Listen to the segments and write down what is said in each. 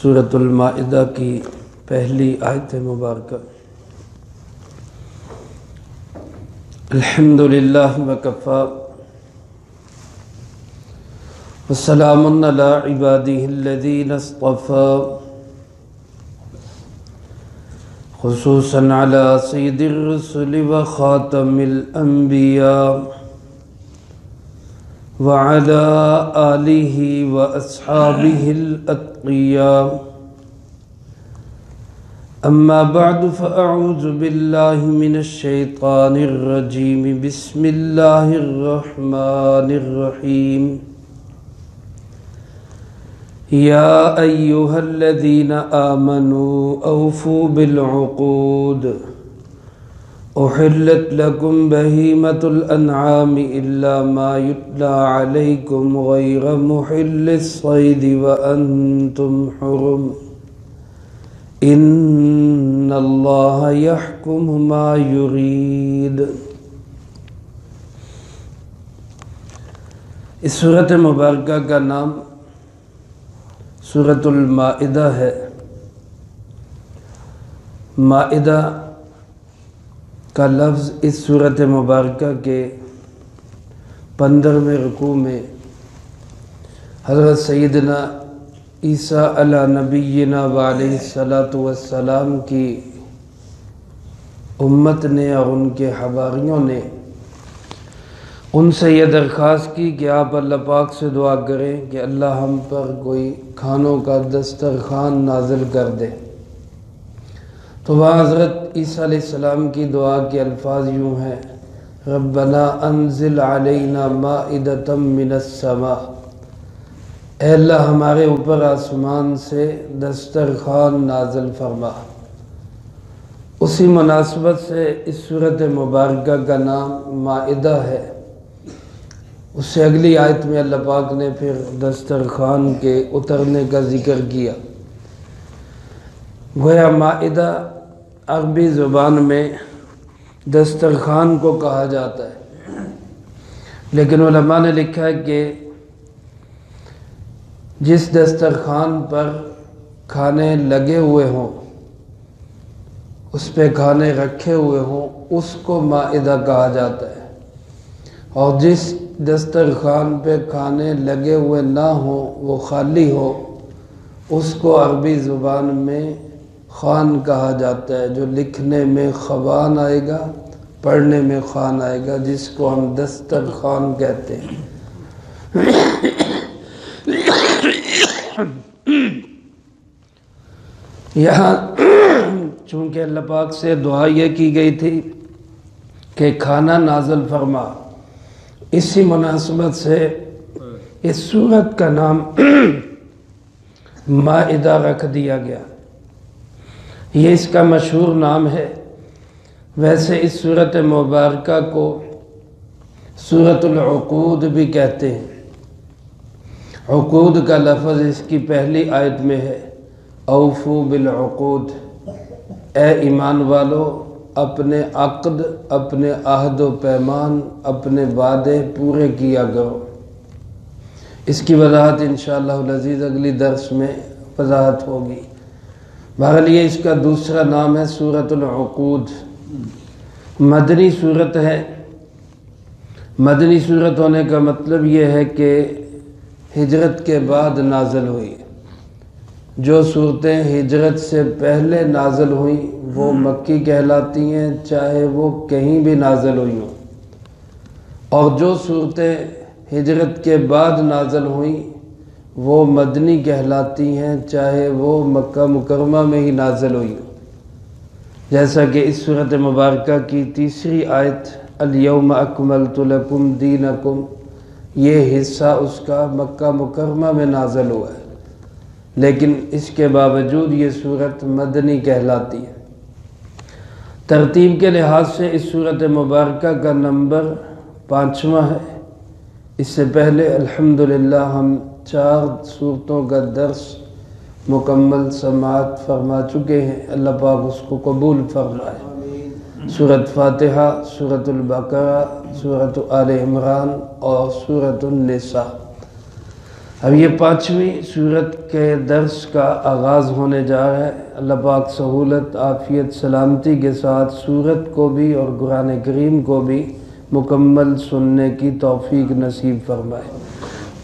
سورۃ المائدہ کی پہلی آیت مبارکہ۔ الحمدللہ وکفی وسلام علی عبادہ الذین اصطفی، خصوصاً علی سید الرسل وخاتم الانبیاء وعلى آلہ واصحابہ الاتقیاء، اما بعد فاعوذ باللہ من الشیطان الرجیم، بسم اللہ الرحمن الرحیم۔ یا ایہا الذین آمنوا اوفوا بالعقود، احلت لکم بہیمۃ الانعام الا ما یتلی علیکم غیر محل الصید وانتم حرم، ان اللہ یحکم ما یرید۔ اس سورۃ مبارکہ کا نام سورۃ المائدہ ہے۔ مائدہ کا لفظ اس سورۃ مبارکہ کے 15ویں رکوع میں حضرت سیدنا عیسیٰ علی نبینا وعلیہ السلام کی امت نے اور ان کے حواریوں نے ان سے یہ درخواست کی کہ آپ اللہ پاک سے دعا کریں کہ اللہ ہم پر کوئی کھانوں کا دسترخوان نازل کر دے۔ تو وہاں حضرت عیسیٰ علیہ السلام کی دعا کے الفاظ یوں ہیں: ربنا انزل علینا مائدۃ من السماء، اے اللہ ہمارے اوپر آسمان سے دسترخوان نازل فرما۔ اسی مناسبت سے اس سورۃ مبارکہ کا نام مائدہ ہے۔ اس سے اگلی آیت میں اللہ پاک نے پھر دسترخوان کے اترنے کا ذکر کیا۔ گویا مائدہ عربی زبان میں دسترخوان کو کہا جاتا ہے، لیکن علماء نے لکھا ہے کہ جس دسترخوان پر کھانے لگے ہوئے ہوں، اس پہ کھانے رکھے ہوئے ہوں، اس کو مائدہ کہا جاتا ہے، اور جس دسترخوان پہ کھانے لگے ہوئے نہ ہوں، وہ خالی ہو، اس کو عربی زبان میں خوان کہا جاتا ہے، جو لکھنے میں خوان آئے گا، پڑھنے میں خوان آئے گا، جس کو ہم دسترخوان کہتے ہیں۔ یہاں چونکہ اللہ پاک سے دعا یہ کی گئی تھی کہ کھانا نازل فرما، اسی مناسبت سے اس سورت کا نام مائدہ رکھ دیا گیا۔ یہ اس کا مشہور نام ہے۔ ویسے اس سورۃ مبارکہ کو سورۃ العقود بھی کہتے ہیں۔ عقود کا لفظ اس کی پہلی آیت میں ہے: اوفوا بالعقود، اے ایمان والو اپنے عقد، اپنے عہد و پیمان، اپنے وعدے پورے کیا کرو۔ اس کی وضاحت انشاءاللہ العزیز اگلی درس میں وضاحت ہوگی۔ بہرحال یہ اس کا دوسرا نام ہے سورۃ العقود۔ مدنی سورت ہے۔ مدنی سورت ہونے کا مطلب یہ ہے کہ ہجرت کے بعد نازل ہوئی۔ جو صورتیں ہجرت سے پہلے نازل ہوئیں وہ مکی کہلاتی ہیں، چاہے وہ کہیں بھی نازل ہوئی ہوں، اور جو صورتیں ہجرت کے بعد نازل ہوئیں وہ مدنی کہلاتی ہیں، چاہے وہ مکہ مکرمہ میں ہی نازل ہوئی ہوں۔ جیسا کہ اس سورۃ مبارکہ کی تیسری آیت الیوم اکملت لکم دینکم، یہ حصہ اس کا مکہ مکرمہ میں نازل ہوا ہے، لیکن اس کے باوجود یہ سورت مدنی کہلاتی ہے۔ ترتیب کے لحاظ سے اس سورۃ مبارکہ کا نمبر 5واں ہے۔ اس سے پہلے الحمدللہ ہم 4 سورتوں کا درس مکمل سماعت فرما چکے ہیں۔ اللہ پاک اس کو قبول فرمائے۔ سورۃ فاتحہ، سورۃ البقرہ، سورۃ آل عمران اور سورۃ النساء۔ اب یہ 5ویں سورت کے درس کا آغاز ہونے جا رہا ہے۔ اللہ پاک سہولت، عافیت، سلامتی کے ساتھ سورت کو بھی اور قرآن کریم کو بھی مکمل سننے کی توفیق نصیب فرمائے۔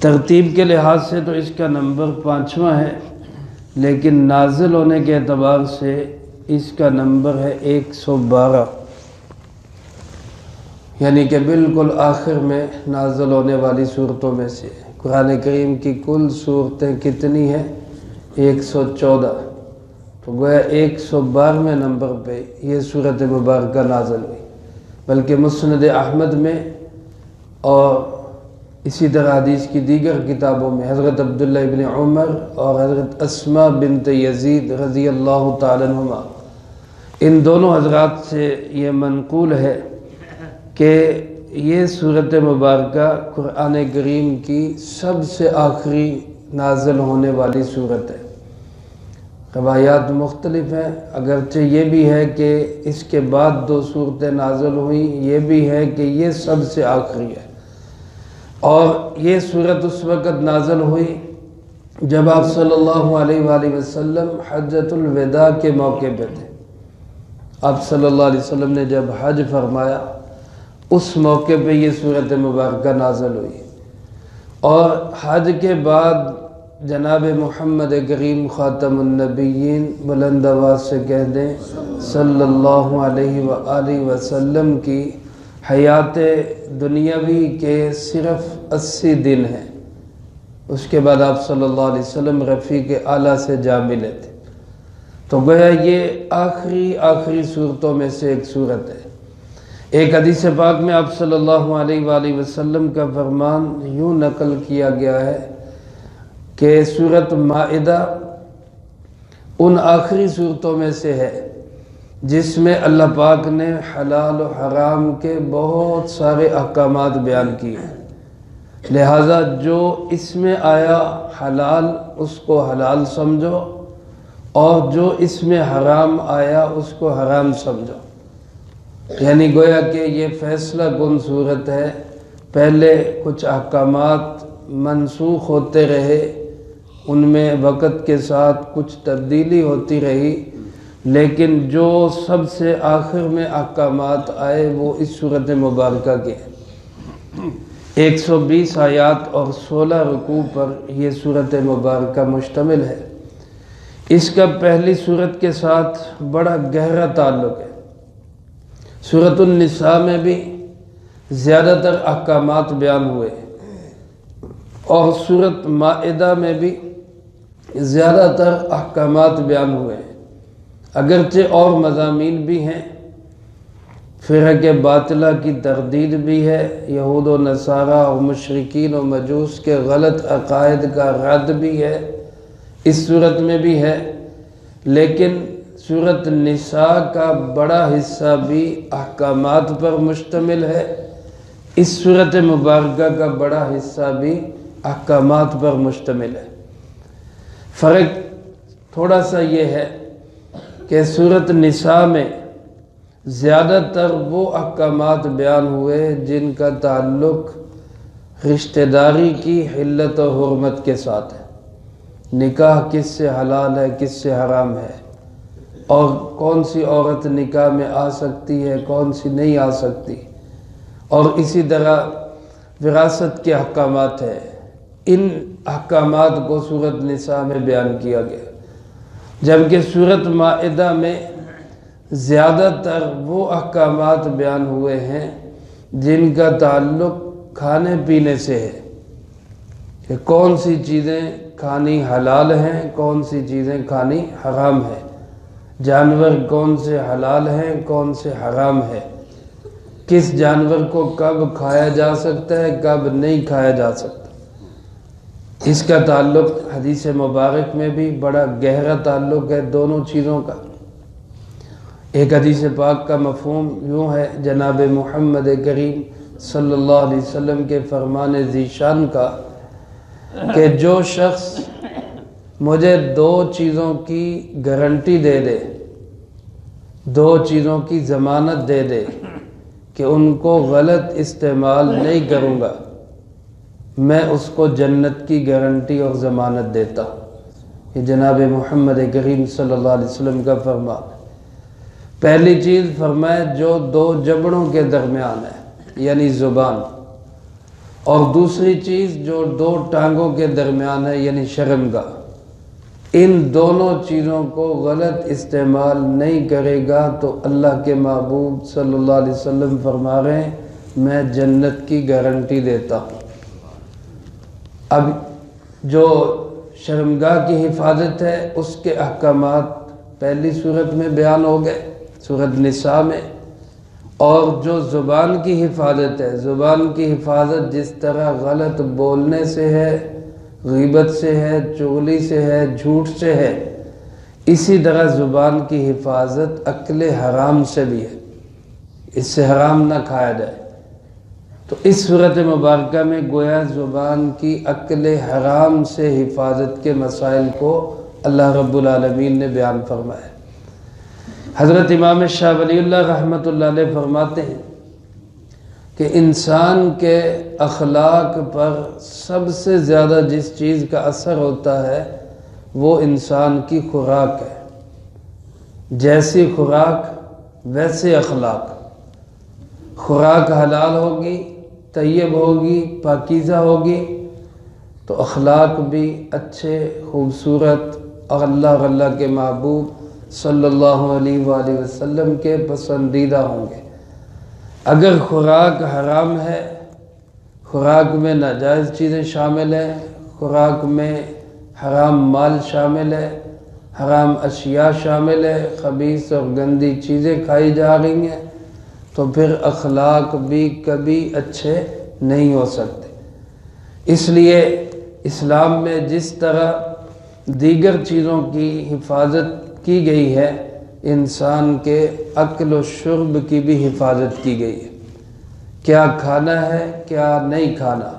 ترتیب کے لحاظ سے تو اس کا نمبر 5واں ہے، لیکن نازل ہونے کے اعتبار سے اس کا نمبر ہے 112، یعنی کہ بالکل آخر میں نازل ہونے والی صورتوں میں سے۔ قرآن کریم کی کل صورتیں کتنی ہیں؟ 114، تو گویا 112ویں نمبر پہ یہ صورت مبارکہ نازل ہوئی۔ بلکہ مسند احمد میں اور اسی طرح حدیث کی دیگر کتابوں میں حضرت عبداللہ ابن عمر اور حضرت اسماء بنت یزید رضی اللہ تعالیٰ عنہما، ان دونوں حضرات سے یہ منقول ہے کہ یہ صورت مبارکہ قرآن کریم کی سب سے آخری نازل ہونے والی صورت ہے۔ روایات مختلف ہیں، اگرچہ یہ بھی ہے کہ اس کے بعد 2 صورتیں نازل ہوئیں، یہ بھی ہے کہ یہ سب سے آخری ہے۔ اور یہ صورت اس وقت نازل ہوئی جب آپ صلی اللہ علیہ وآلہ وسلم حجۃ الوداع کے موقع پہ تھے۔ آپ صلی اللہ علیہ وسلم نے جب حج فرمایا، اس موقع پہ یہ صورت مبارکہ نازل ہوئی۔ اور حج کے بعد جناب محمد کریم خاتم النبیین بلند آواز سے کہہ دیں صلی اللہ علیہ وآلہ وسلم کی حیات دنیاوی کے صرف 80 دن ہیں۔ اس کے بعد آپ صلی اللہ علیہ وسلم رفیق اعلیٰ سے جا ملے تھے۔ تو گویا یہ آخری صورتوں میں سے ایک صورت ہے۔ ایک حدیث پاک میں آپ صلی اللہ علیہ وآلہ وسلم کا فرمان یوں نقل کیا گیا ہے کہ سورۃ مائدہ ان آخری صورتوں میں سے ہے جس میں اللہ پاک نے حلال و حرام کے بہت سارے احکامات بیان کیے ہیں۔ لہٰذا جو اس میں آیا حلال اس کو حلال سمجھو، اور جو اس میں حرام آیا اس کو حرام سمجھو۔ یعنی گویا کہ یہ فیصلہ کن صورت ہے۔ پہلے کچھ احکامات منسوخ ہوتے رہے، ان میں وقت کے ساتھ کچھ تبدیلی ہوتی رہی، لیکن جو سب سے آخر میں احکامات آئے وہ اس صورت مبارکہ کے 120 آیات اور 16 رکوع پر یہ صورت مبارکہ مشتمل ہے۔ اس کا پہلی صورت کے ساتھ بڑا گہرا تعلق ہے۔ سورۃ النساء میں بھی زیادہ تر احکامات بیان ہوئے، اور سورۃ مائدہ میں بھی زیادہ تر احکامات بیان ہوئے، اگرچہ اور مضامین بھی ہیں۔ فرق باطلہ کی تردید بھی ہے، یہود و نصارہ اور مشرکین و مجوس کے غلط عقائد کا رد بھی ہے، اس صورت میں بھی ہے۔ لیکن سورۃ النساء کا بڑا حصہ بھی احکامات پر مشتمل ہے، اس سورۃ مبارکہ کا بڑا حصہ بھی احکامات پر مشتمل ہے۔ فرق تھوڑا سا یہ ہے کہ سورۃ النساء میں زیادہ تر وہ احکامات بیان ہوئے جن کا تعلق رشتہ داری کی حلت و حرمت کے ساتھ ہے۔ نکاح کس سے حلال ہے، کس سے حرام ہے، اور کون سی عورت نکاح میں آ سکتی ہے، کون سی نہیں آ سکتی، اور اسی طرح وراثت کے احکامات ہیں۔ ان احکامات کو سورۃ نساء میں بیان کیا گیا، جبکہ سورۃ مائدہ میں زیادہ تر وہ احکامات بیان ہوئے ہیں جن کا تعلق کھانے پینے سے ہے، کہ کون سی چیزیں کھانی حلال ہیں، کون سی چیزیں کھانی حرام ہیں، جانور کون سے حلال ہیں، کون سے حرام ہے، کس جانور کو کب کھایا جا سکتا ہے، کب نہیں کھایا جا سکتا۔ اس کا تعلق حدیث مبارک میں بھی بڑا گہرا تعلق ہے دونوں چیزوں کا۔ ایک حدیث پاک کا مفہوم یوں ہے، جناب محمد کریم صلی اللہ علیہ وسلم کے فرمان ذیشان کا، کہ جو شخص مجھے 2 چیزوں کی گارنٹی دے دے، 2 چیزوں کی ضمانت دے دے کہ ان کو غلط استعمال نہیں کروں گا، میں اس کو جنت کی گارنٹی اور ضمانت دیتا ہوں۔ یہ جناب محمد کریم صلی اللہ علیہ وسلم کا فرمان ہے۔ پہلی چیز فرمایا جو دو جبڑوں کے درمیان ہے یعنی زبان، اور دوسری چیز جو دو ٹانگوں کے درمیان ہے یعنی شرمگاہ، ان دونوں چیزوں کو غلط استعمال نہیں کرے گا تو اللہ کے محبوب صلی اللہ علیہ وسلم فرما رہے ہیں میں جنت کی گارنٹی دیتا ہوں۔ اب جو شرمگاہ کی حفاظت ہے اس کے احکامات پہلی صورت میں بیان ہو گئے سورۃ نساء میں، اور جو زبان کی حفاظت ہے، زبان کی حفاظت جس طرح غلط بولنے سے ہے، غیبت سے ہے، چغلی سے ہے، جھوٹ سے ہے، اسی طرح زبان کی حفاظت اکل حرام سے بھی ہے، اس سے حرام نہ کھایا جائے۔ تو اس صورت مبارکہ میں گویا زبان کی اکل حرام سے حفاظت کے مسائل کو اللہ رب العالمین نے بیان فرمایا۔ حضرت امام شاہ ولی اللہ رحمۃ اللہ علیہ فرماتے ہیں کہ انسان کے اخلاق پر سب سے زیادہ جس چیز کا اثر ہوتا ہے وہ انسان کی خوراک ہے۔ جیسی خوراک ویسے اخلاق۔ خوراک حلال ہوگی، طیب ہوگی، پاکیزہ ہوگی تو اخلاق بھی اچھے، خوبصورت اور اللہ کے محبوب صلی اللہ علیہ وآلہ وسلم کے پسندیدہ ہوں گے۔ اگر خوراک حرام ہے، خوراک میں ناجائز چیزیں شامل ہیں، خوراک میں حرام مال شامل ہے، حرام اشیاء شامل ہے، خبیث اور گندی چیزیں کھائی جا رہی ہیں، تو پھر اخلاق بھی کبھی اچھے نہیں ہو سکتے۔ اس لیے اسلام میں جس طرح دیگر چیزوں کی حفاظت کی گئی ہے، انسان کے اکل و شرب کی بھی حفاظت کی گئی ہے۔ کیا کھانا ہے، کیا نہیں کھانا،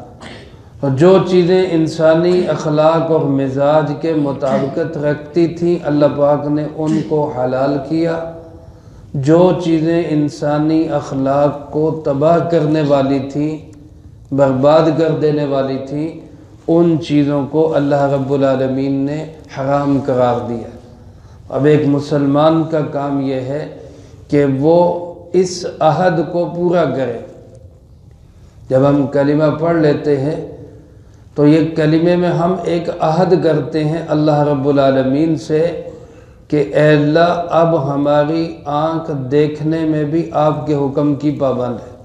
اور جو چیزیں انسانی اخلاق اور مزاج کے مطابقت رکھتی تھیں اللہ پاک نے ان کو حلال کیا۔ جو چیزیں انسانی اخلاق کو تباہ کرنے والی تھیں، برباد کر دینے والی تھیں، ان چیزوں کو اللہ رب العالمین نے حرام قرار دیا۔ اب ایک مسلمان کا کام یہ ہے کہ وہ اس عہد کو پورا کرے۔ جب ہم کلمہ پڑھ لیتے ہیں تو یہ کلمے میں ہم ایک عہد کرتے ہیں اللہ رب العالمین سے کہ اے اللہ اب ہماری آنکھ دیکھنے میں بھی آپ کے حکم کی پابند ہے،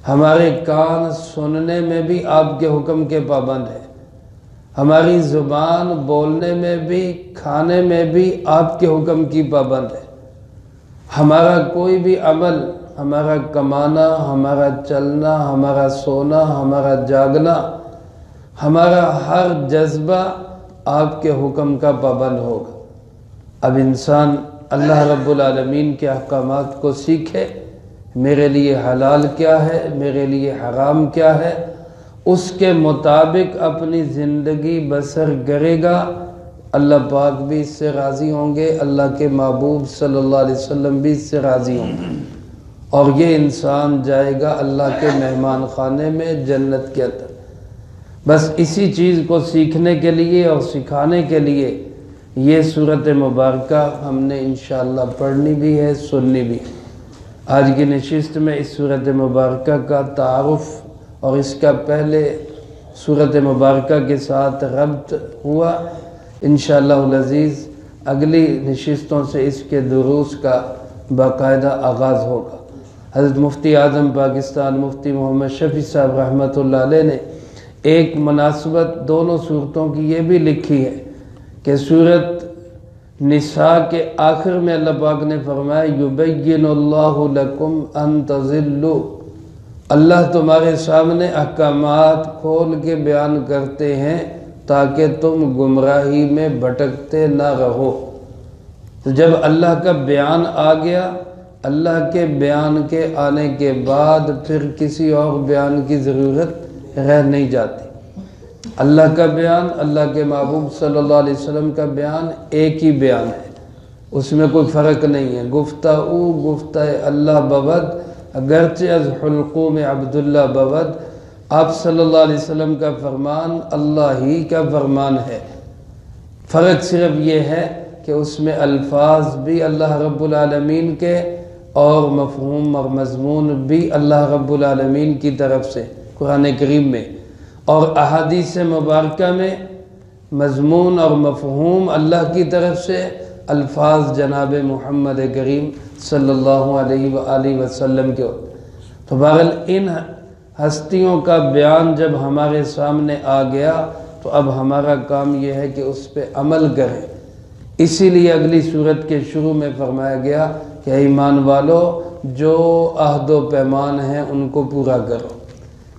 ہمارے کان سننے میں بھی آپ کے حکم کے پابند ہے، ہماری زبان بولنے میں بھی، کھانے میں بھی آپ کے حکم کی پابند ہے، ہمارا کوئی بھی عمل، ہمارا کمانا، ہمارا چلنا، ہمارا سونا، ہمارا جاگنا، ہمارا ہر جذبہ آپ کے حکم کا پابند ہوگا۔ اب انسان اللہ رب العالمین کے احکامات کو سیکھے، میرے لیے حلال کیا ہے، میرے لیے حرام کیا ہے، اس کے مطابق اپنی زندگی بسر کرے گا، اللہ پاک بھی اس سے راضی ہوں گے، اللہ کے محبوب صلی اللہ علیہ وسلم بھی اس سے راضی ہوں گے، اور یہ انسان جائے گا اللہ کے مہمان خانے میں جنت کے اندر۔ بس اسی چیز کو سیکھنے کے لیے اور سکھانے کے لیے یہ صورت مبارکہ ہم نے انشاءاللہ پڑھنی بھی ہے، سننی بھی ہے۔ آج کی نشست میں اس صورت مبارکہ کا تعارف اور اس کا پہلے صورت مبارکہ کے ساتھ ربط ہوا۔ انشاءاللہ العزیز اگلی نشستوں سے اس کے دروس کا باقاعدہ آغاز ہوگا۔ حضرت مفتی اعظم پاکستان مفتی محمد شفیع صاحب رحمۃ اللہ علیہ نے ایک مناسبت دونوں صورتوں کی یہ بھی لکھی ہے کہ صورت نساء کے آخر میں اللہ پاک نے فرمایا یبین اللہ لکم ان تضلوا، اللہ تمہارے سامنے احکامات کھول کے بیان کرتے ہیں تاکہ تم گمراہی میں بھٹکتے نہ رہو۔ تو جب اللہ کا بیان آ گیا، اللہ کے بیان کے آنے کے بعد پھر کسی اور بیان کی ضرورت رہ نہیں جاتی۔ اللہ کا بیان، اللہ کے محبوب صلی اللہ علیہ وسلم کا بیان ایک ہی بیان ہے، اس میں کوئی فرق نہیں ہے۔ گفتہ اللہ بود اگرچہ از حلقوم عبداللہ بود، آپ صلی اللہ علیہ وسلم کا فرمان اللہ ہی کا فرمان ہے، فرق صرف یہ ہے کہ اس میں الفاظ بھی اللہ رب العالمین کے اور مفہوم اور مضمون بھی اللہ رب العالمین کی طرف سے قرآن کریم میں، اور احادیث مبارکہ میں مضمون اور مفہوم اللہ کی طرف سے، الفاظ جناب محمد کریم صلی اللہ علیہ وآلہ وسلم کے۔ تو بہرحال ان ہستیوں کا بیان جب ہمارے سامنے آ گیا تو اب ہمارا کام یہ ہے کہ اس پہ عمل کریں۔ اسی لیے اگلی سورت کے شروع میں فرمایا گیا کہ اے ایمان والو جو عہد و پیمان ہیں ان کو پورا کرو۔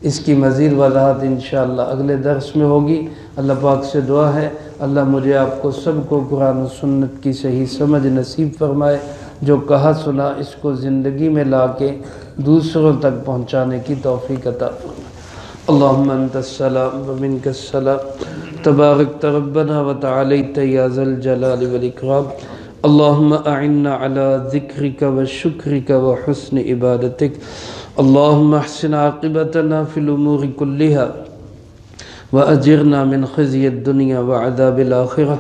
اس کی مزید وضاحت انشاءاللہ اگلے درس میں ہوگی۔ اللہ پاک سے دعا ہے اللہ مجھے آپ کو سب کو قرآن و سنت کی صحیح سمجھ نصیب فرمائے، جو کہا سنا اس کو زندگی میں لا کے دوسروں تک پہنچانے کی توفیق عطا فرمائے۔ اللہم انت السلام ومنک السلام تبارکت ربنا وتعالیت یا ذا الجلال والاکرام۔ اللہم اعنا علی ذکرک وشکرک وحسن عبادتک۔ اللہم احسن عاقبتنا فی الامور کلہا وأجرنا من خزي الدنيا وعذاب الآخرة۔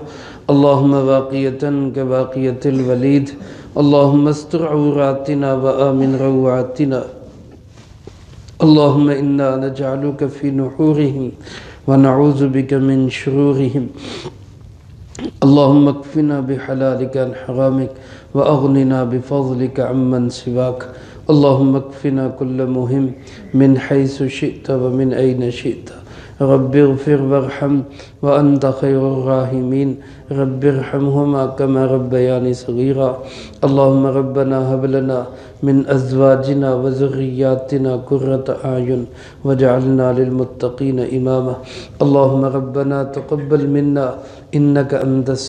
اللهم باقية كباقية الوليد، اللهم استر عوراتنا وآمن روعاتنا، اللهم إنا نجعلك في نحورهم ونعوذ بك من شرورهم، اللهم اكفنا بحلالك عن حرامك وأغننا بفضلك عمن سواك، اللهم اكفنا كل مهم من حيث شئت ومن أين شئت، رب اغفر وارحم وأنت خير الراحمين، رب ارحمهما كما ربياني صغيرا، اللهم ربنا هب لنا من أزواجنا وذرياتنا قرة أعين واجعلنا للمتقين إماما، اللهم ربنا تقبل منا إنك أنت